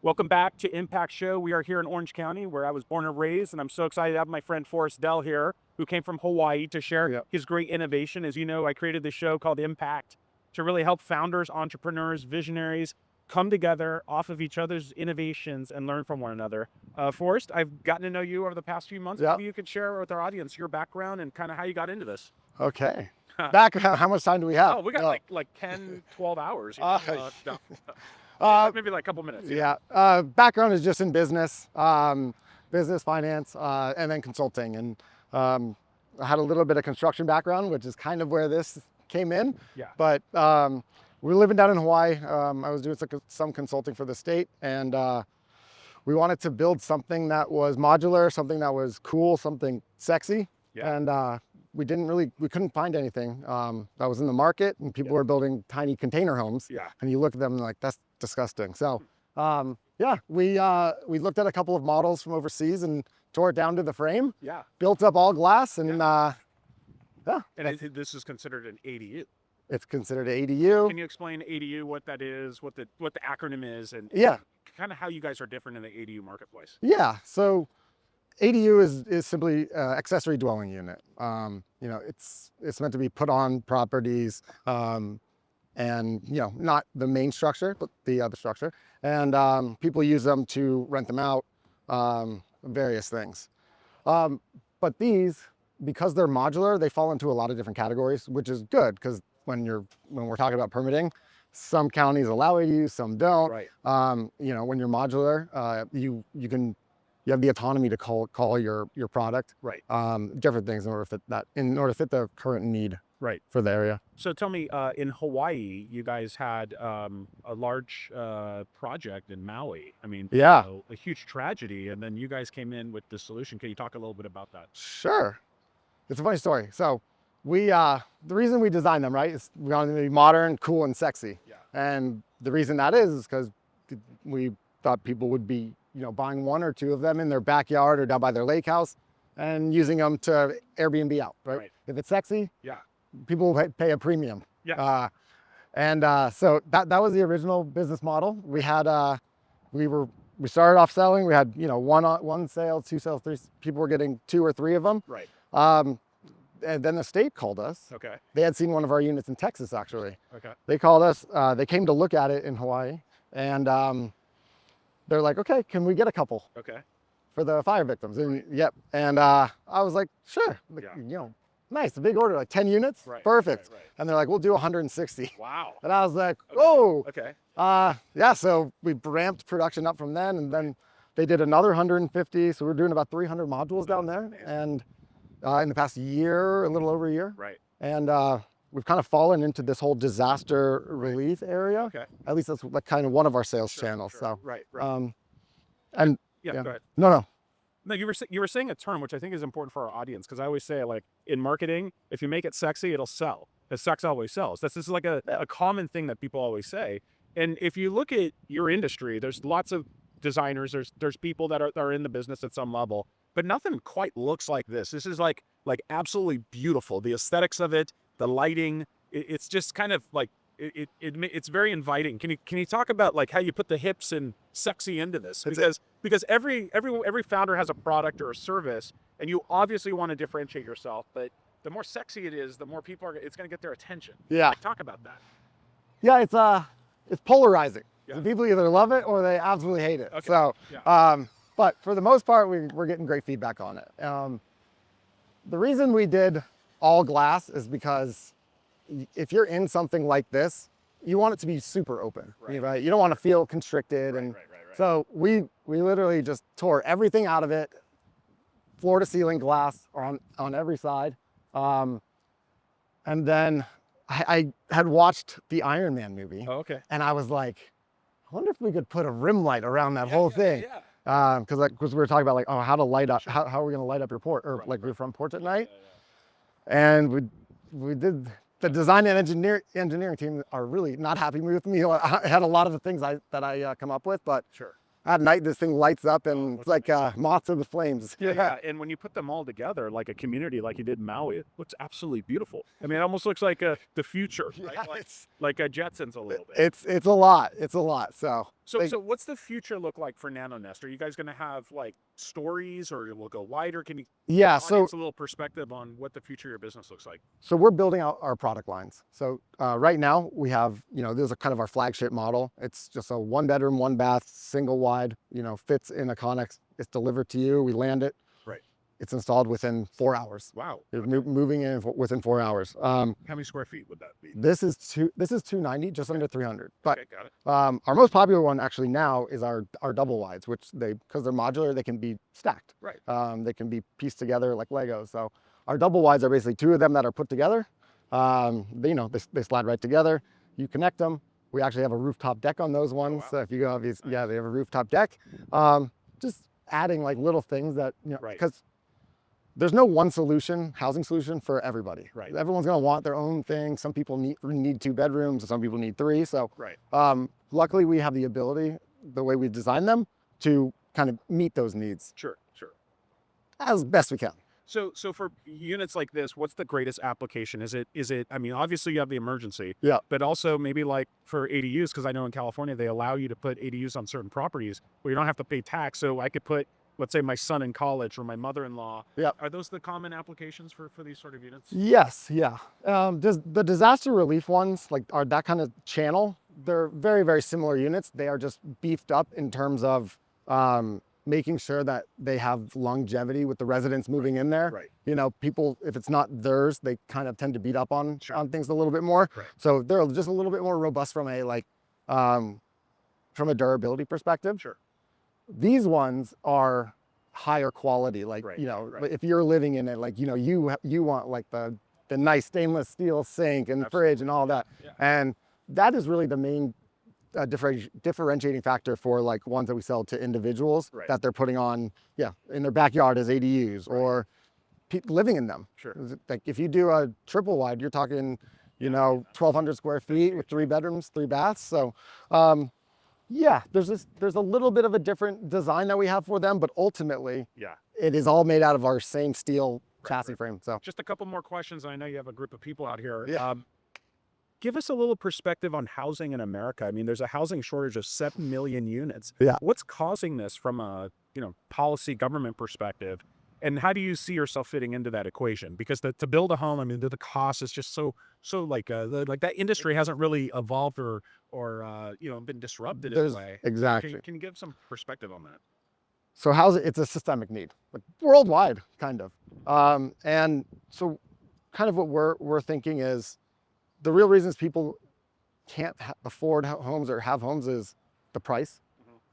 Welcome back to Impact Show. We are here in Orange County, where I was born and raised, and I'm so excited to have my friend Forrest Dell here, who came from Hawaii to share his great innovation. As you know, I created this show called Impact to really help founders, entrepreneurs, visionaries come together off of each other's innovations and learn from one another. Forrest, I've gotten to know you over the past few months. Maybe you could share with our audience your background and kind of how you got into this. Okay. Background, how much time do we have? Oh, we got like 10, 12 hours. Maybe like a couple minutes. Background is just in business, business, finance, and then consulting. And I had a little bit of construction background, which is kind of where this came in. Yeah. But we were living down in Hawaii. I was doing some consulting for the state, and we wanted to build something that was modular, something that was cool, something sexy. Yeah. And we couldn't find anything that was in the market, and people were building tiny container homes. Yeah. And you look at them like, that's disgusting. So we looked at a couple of models from overseas and tore it down to the frame. Yeah. Built up all glass, and And this is considered an ADU. it's considered an ADU. Can you explain ADU, what that is, what the acronym is, and kind of how you guys are different in the ADU marketplace? Yeah. So ADU is simply accessory dwelling unit. It's meant to be put on properties, and not the main structure, but the other structure. And people use them to rent them out, various things. But these, because they're modular, they fall into a lot of different categories, which is good, because when we're talking about permitting, some counties allow ADUs, some don't. Right. When you're modular, you have the autonomy to call your product. Right. Different things in order to fit the current need. Right. For the area. So tell me, in Hawaii, you guys had a large project in Maui. I mean, a huge tragedy, and then you guys came in with the solution. Can you talk a little bit about that? Sure. It's a funny story. So the reason we designed them, right, is we wanted them to be modern, cool, and sexy. Yeah. And the reason that is because we thought people would be, buying one or two of them in their backyard or down by their lake house and using them to Airbnb out, right? If it's sexy, people will pay a premium. Yeah. So that was the original business model. We had we started off selling. We had one sale, two sales, three. People were getting 2 or 3 of them. Right. And then the state called us. Okay. They had seen one of our units in Texas, actually. Okay. They called us. They came to look at it in Hawaii, and they're like, "Okay, can we get a couple?" Okay. For the fire victims. And And I was like, "Sure." Nice, a big order, like 10 units. Right. Perfect. Right. And they're like, "We'll do 160." Wow. And I was like, "Oh." Okay. So we ramped production up from then, and then they did another 150. So we're doing about 300 modules down there. And in the past year, a little over a year. Right. And we've kind of fallen into this whole disaster relief area. Okay. At least that's like kind of one of our sales channels. Sure. So Right. go ahead. No, you were saying a term which I think is important for our audience, because I always say, like, in marketing, if you make it sexy, it'll sell. Because sex always sells. This is like a common thing that people always say. And if you look at your industry, there's lots of designers, there's people that are in the business at some level, but nothing quite looks like this. This is like absolutely beautiful. The aesthetics of it, the lighting, it's just kind of like it's very inviting. Can you talk about like how you put the hips and sexy into this? Because every founder has a product or a service, and you obviously want to differentiate yourself, but the more sexy it is, the more people it's going to get their attention. Yeah. Talk about that. Yeah, it's polarizing. Yeah. People either love it or they absolutely hate it. Okay. So, but for the most part, we're getting great feedback on it. The reason we did all glass is because if you're in something like this, you want it to be super open, right? You don't want to feel constricted. Right. So we literally just tore everything out of it, floor to ceiling glass on every side. And then I had watched the Iron Man movie. Oh, okay. And I was like, I wonder if we could put a rim light around that whole thing. Because we were talking about like, how to light up, how are we going to light up your port or like your front porch at night? And we did the design and engineering team are really not happy with me. I had a lot of the things that I come up with, but Sure. at night this thing lights up and it's like moths to the flames. Yeah, and when you put them all together, like a community, like you did in Maui, it looks absolutely beautiful. I mean, it almost looks like the future, right? Yeah, Like a Jetsons a little bit. it's a lot. It's a lot. So So what's the future look like for NanoNest? Are you guys going to have like stories, or will go wider? Can you yeah, give so the audience a little perspective on what the future of your business looks like? so we're building out our product lines. So right now we have, this is kind of our flagship model. It's just a 1-bedroom, 1-bath, single wide, fits in a Connex. It's delivered to you. We land it. Right. It's installed within 4 hours. Wow. It's moving in within 4 hours. How many square feet would that be? This is 290, just under 300. But Okay, got it. our most popular one actually now is our double wides, which because they're modular, they can be stacked. Right. They can be pieced together like Legos. So our double wides are basically 2 of them that are put together. They slide right together. You connect them. We actually have a rooftop deck on those ones. wow. So if you go, yeah, they have a rooftop deck. Just adding like little things that, Right. because there's no one housing solution for everybody. Right. Everyone's going to want their own thing. Some people need 2 bedrooms, and some people need 3. So Right. luckily we have the ability, the way we design them, to kind of meet those needs Sure. as best we can. So for units like this, what's the greatest application? Is it, I mean, obviously you have the emergency, Yeah. but also maybe like for ADUs, because I know in California, they allow you to put ADUs on certain properties where you don't have to pay tax. So I could put, let's say my son in college or my mother-in-law. Yeah. Are those the common applications for these sort of units? Yes, yeah. The disaster relief ones, like are that kind of channel, they're very, very similar units. They are just beefed up in terms of making sure that they have longevity with the residents moving in there. Right. People, if it's not theirs, they kind of tend to beat up on Sure. on things a little bit more. Right. So they're just a little bit more robust from a durability perspective. Sure. These ones are higher quality. Like, Right, if you're living in it, like, you want like the nice stainless steel sink and Absolutely. fridge and all that. Yeah. And that is really the main differentiating factor for like ones that we sell to individuals, Right. that they're putting on, in their backyard as ADUs, or living in them. Sure. Like if you do a triple wide, you're talking, 1,200 square feet with 3 bedrooms, 3 baths. So, there's a little bit of a different design that we have for them, but ultimately, Yeah. it is all made out of our same steel chassis frame. So Just a couple more questions. I know you have a group of people out here. Yeah. Give us a little perspective on housing in America. I mean, there's a housing shortage of 7 million units. Yeah. What's causing this from a, policy government perspective? And how do you see yourself fitting into that equation? Because to build a home, I mean, the cost is just so like that industry hasn't really evolved or been disrupted in a way. Exactly. Can you give some perspective on that? So it's a systemic need, like worldwide, kind of. And so kind of what we're thinking is the real reasons people can't afford homes or have homes is the price.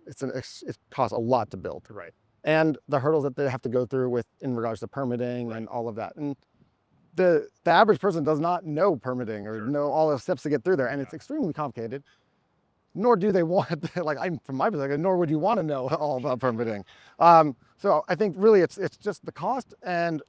It costs a lot to build. Right. And the hurdles that they have to go through in regards to permitting and all of that. And the average person does not know permitting or know all the steps to get through there. And it's extremely complicated. Nor do they want, from my perspective, nor would you want to know all about permitting. So I think really it's just the cost and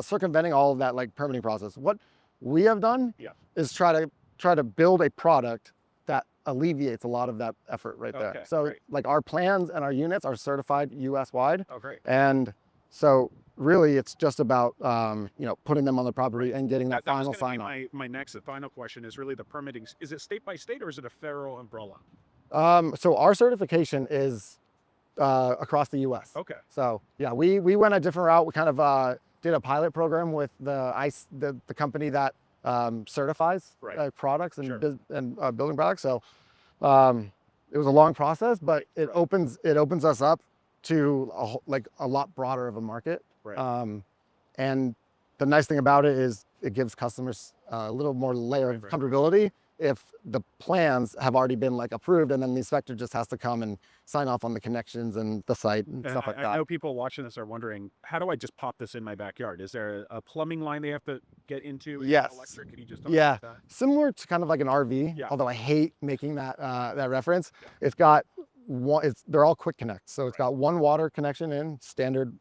circumventing all of that like permitting process. What we have done is try to build a product that alleviates a lot of that effort right there. Okay, So great. like our plans and our units are certified US wide. Oh, great. And so really it's just about, putting them on the property and getting that That was final gonna sign be off. my next and final question is really the permitting. Is it state by state or is it a federal umbrella? So our certification is across the US. Okay. So yeah, we went a different route. We kind of did a pilot program with the company that certifies Right. products and, Sure. building products. So it was a long process, but it opens us up to a lot broader of a market. Right. And the nice thing about it is it gives customers a little more layer of Right. comfortability if the plans have already been like approved, and then the inspector just has to come and sign off on the connections and the site and And stuff like I that. know people watching this are wondering, how do I just pop this in my backyard? Is there a plumbing line they have to get into? Is it Yes. Electric? Can you just talk Yeah, about that? similar to kind of like an RV, Yeah. although I hate making that reference. It's got they're all quick connects. So it's got one water connection in, standard,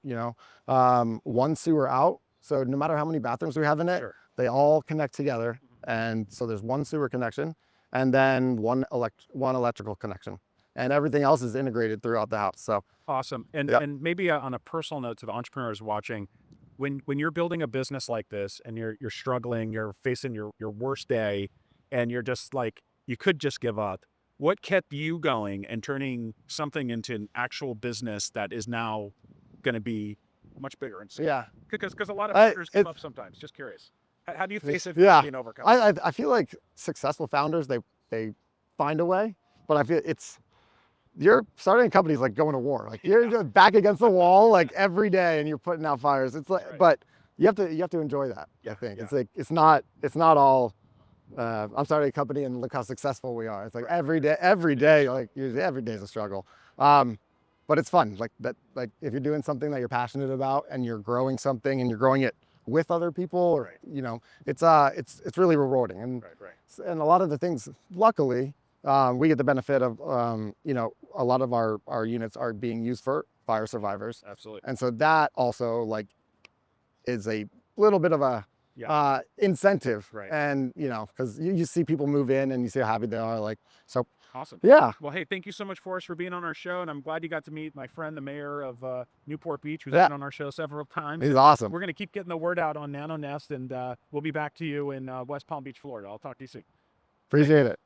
one sewer out. So no matter how many bathrooms we have in it, Sure. they all connect together. And so there's one sewer connection and then one electrical connection, and everything else is integrated throughout the house. So Awesome. And Yep. and maybe on a personal note to the entrepreneurs watching, when you're building a business like this and you're struggling, you're facing your worst day, and you're just like you could just give up. What kept you going and turning something into an actual business that is now going to be much bigger and scale? yeah, Because a lot of I, founders give it, up sometimes. Just curious. How do you face it yeah, being overcome? I feel like successful founders, they find a way, but I feel you're starting a company is like going to war. Like you're just back against the wall like every day, and you're putting out fires. It's like, Right. but you have to enjoy that. I think yeah. it's like it's not all. I'm starting a company and look how successful we are. It's like every day, like usually every day is a struggle. But it's fun. Like that, like if you're doing something that you're passionate about and you're growing something and you're growing it with other people, or Right. you know, it's really rewarding. And Right. and a lot of the things, luckily, we get the benefit of you know, a lot of our units are being used for fire survivors, Absolutely. and so that also like is a little bit of a Yeah. incentive. Right. And you know, because you see people move in and you see how happy they are, like, so Awesome. yeah. Well, hey, thank you so much, Forrest, for being on our show, and I'm glad you got to meet my friend, the mayor of Newport Beach, who's Yeah. been on our show several times. He's awesome. We're going to keep getting the word out on NanoNest, and we'll be back to you in West Palm Beach, Florida. I'll talk to you soon. Appreciate it.